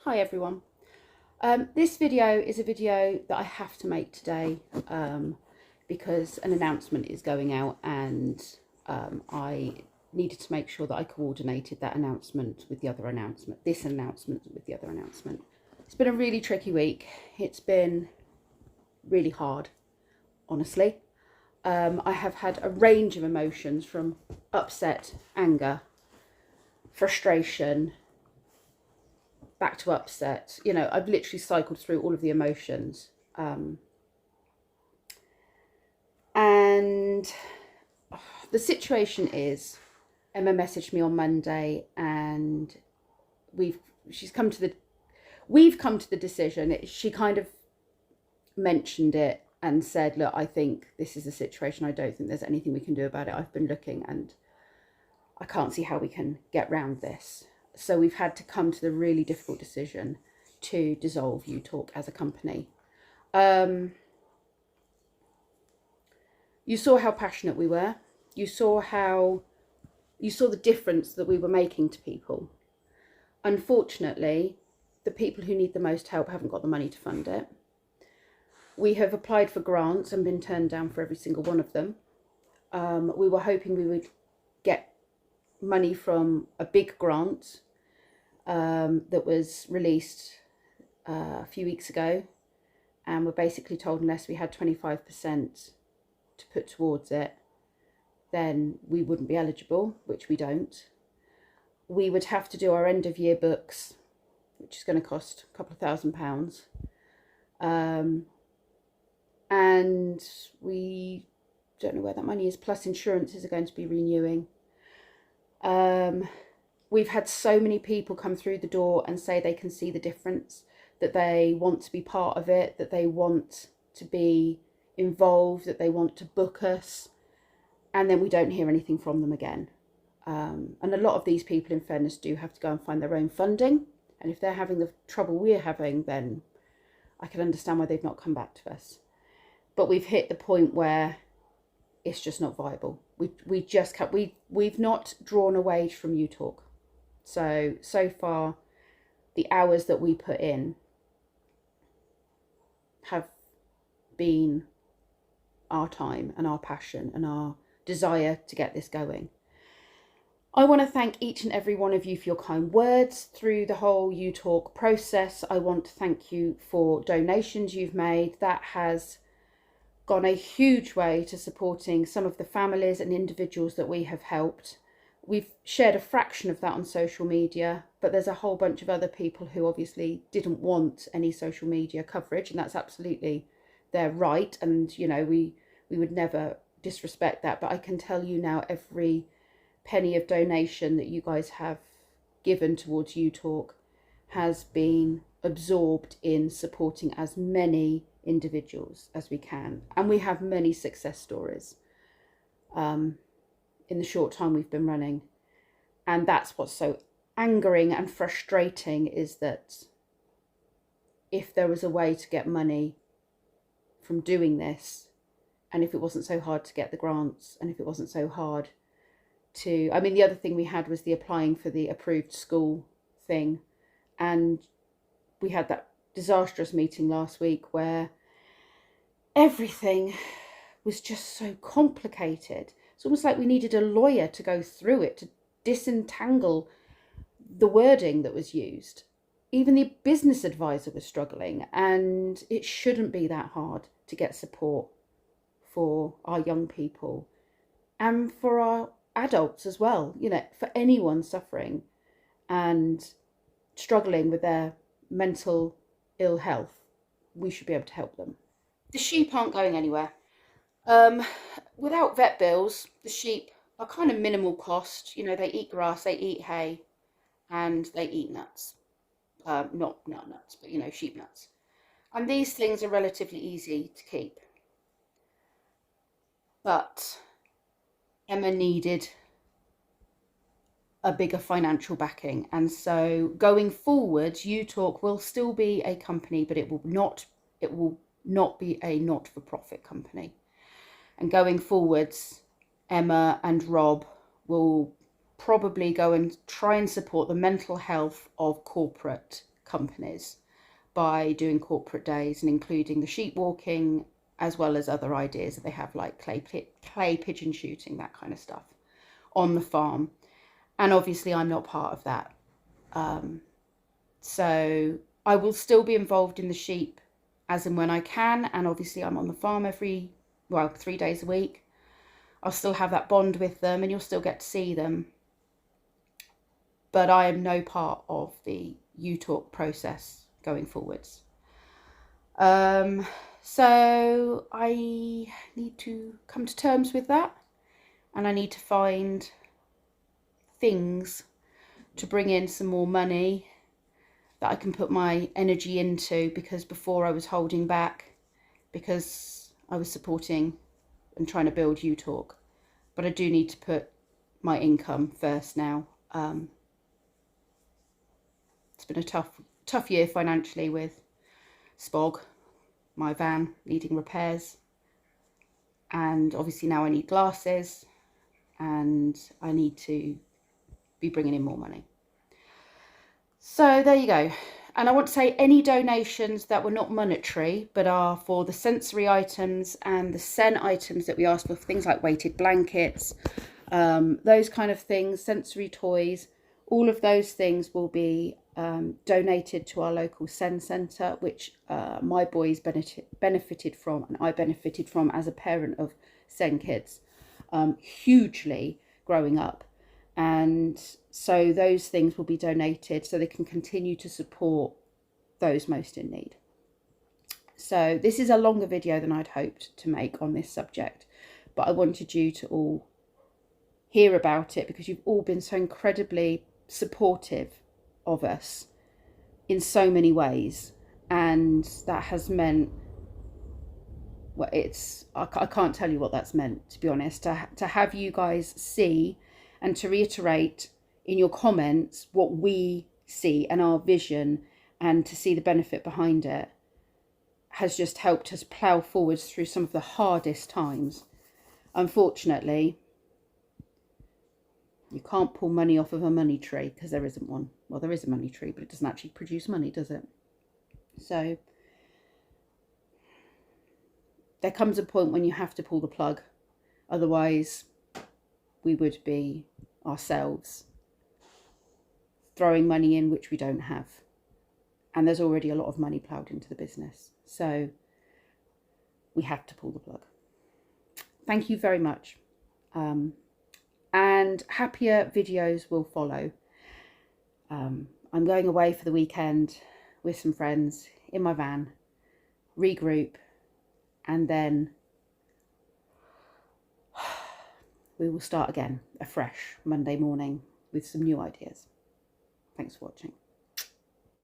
Hi everyone. This video is a video that I have to make today because an announcement is going out and I needed to make sure that I coordinated that announcement with the other announcement, this announcement with the other announcement. It's been a really tricky week. It's been really hard, honestly. I have had a range of emotions from upset, anger, frustration, back to upset. You know, I've literally cycled through all of the emotions. And the situation is, Emma messaged me on Monday and we've come to the decision. She kind of mentioned it and said, look, I think this is a situation. I don't think there's anything we can do about it. I've been looking and I can't see how we can get round this. So we've had to come to the really difficult decision to dissolve UTalk as a company. You saw how passionate we were. You saw the difference that we were making to people. Unfortunately, the people who need the most help haven't got the money to fund it. We have applied for grants and been turned down for every single one of them. We were hoping we would get money from a big grant that was released a few weeks ago, and we're basically told unless we had 25% to put towards it, then we wouldn't be eligible, which we don't. We would have to do our end of year books, which is going to cost a couple of £1,000. And we don't know where that money is, plus insurances are going to be renewing. We've had so many people come through the door and say they can see the difference, that they want to be part of it, that they want to be involved, that they want to book us, and then we don't hear anything from them again. And a lot of these people, in fairness, do have to go and find their own funding, and if they're having the trouble we're having, then I can understand why they've not come back to us. But we've hit the point where it's just not viable. We've not drawn a wage from UTalk. So far, the hours that we put in have been our time and our passion and our desire to get this going. I want to thank each and every one of you for your kind words through the whole UTalk process. I want to thank you for donations you've made. That has gone a huge way to supporting some of the families and individuals that we have helped. We've shared a fraction of that on social media, but there's a whole bunch of other people who obviously didn't want any social media coverage, and that's absolutely their right. And, you know, we would never disrespect that. But I can tell you now, every penny of donation that you guys have given towards UTalk has been absorbed in supporting as many individuals as we can, and we have many success stories in the short time we've been running. And that's what's so angering and frustrating, is that if there was a way to get money from doing this, and if it wasn't so hard to get the grants, and if it wasn't so hard to, I mean, the other thing we had was the applying for the approved school thing, and we had that disastrous meeting last week where everything was just so complicated. It's almost like we needed a lawyer to go through it, to disentangle the wording that was used. Even the business advisor was struggling, and it shouldn't be that hard to get support for our young people and for our adults as well. You know, for anyone suffering and struggling with their mental ill health, we should be able to help them. The sheep aren't going anywhere. Without vet bills, the sheep are kind of minimal cost. You know, they eat grass, they eat hay, and they eat nuts. Not nut nuts, but, you know, sheep nuts. And these things are relatively easy to keep. But Emma needed a bigger financial backing, and so going forward, UTalk will still be a company, but it will not be a not-for-profit company. And going forwards, Emma and Rob will probably go and try and support the mental health of corporate companies by doing corporate days and including the sheep walking, as well as other ideas that they have, like clay pigeon shooting, that kind of stuff on the farm. And obviously I'm not part of that. So I will still be involved in the sheep as and when I can. And obviously I'm on the farm 3 days a week. I'll still have that bond with them and you'll still get to see them. But I am no part of the U-Talk process going forwards. So I need to come to terms with that, and I need to find things to bring in some more money that I can put my energy into, because before I was holding back because I was supporting and trying to build U-Talk. But I do need to put my income first now. It's been a tough year financially with Spog, my van needing repairs, and obviously now I need glasses and I need to be bringing in more money. So there you go. And I want to say any donations that were not monetary but are for the sensory items and the sen items that we asked for, things like weighted blankets, those kind of things, sensory toys, all of those things will be donated to our local sen centre, which my boys benefited from, and I benefited from as a parent of sen kids hugely growing up. And so those things will be donated so they can continue to support those most in need. So this is a longer video than I'd hoped to make on this subject, but I wanted you to all hear about it because you've all been so incredibly supportive of us in so many ways, and that has meant, well, I can't tell you what that's meant, to be honest, to have you guys see and to reiterate in your comments what we see and our vision, and to see the benefit behind it, has just helped us plough forwards through some of the hardest times. Unfortunately, you can't pull money off of a money tree because there isn't one. Well, there is a money tree, but it doesn't actually produce money, does it? So there comes a point when you have to pull the plug. Otherwise, we would be ourselves throwing money in which we don't have. And there's already a lot of money ploughed into the business. So we have to pull the plug. Thank you very much. And happier videos will follow. I'm going away for the weekend with some friends in my van, regroup, and then we will start again afresh Monday morning with some new ideas. Thanks for watching.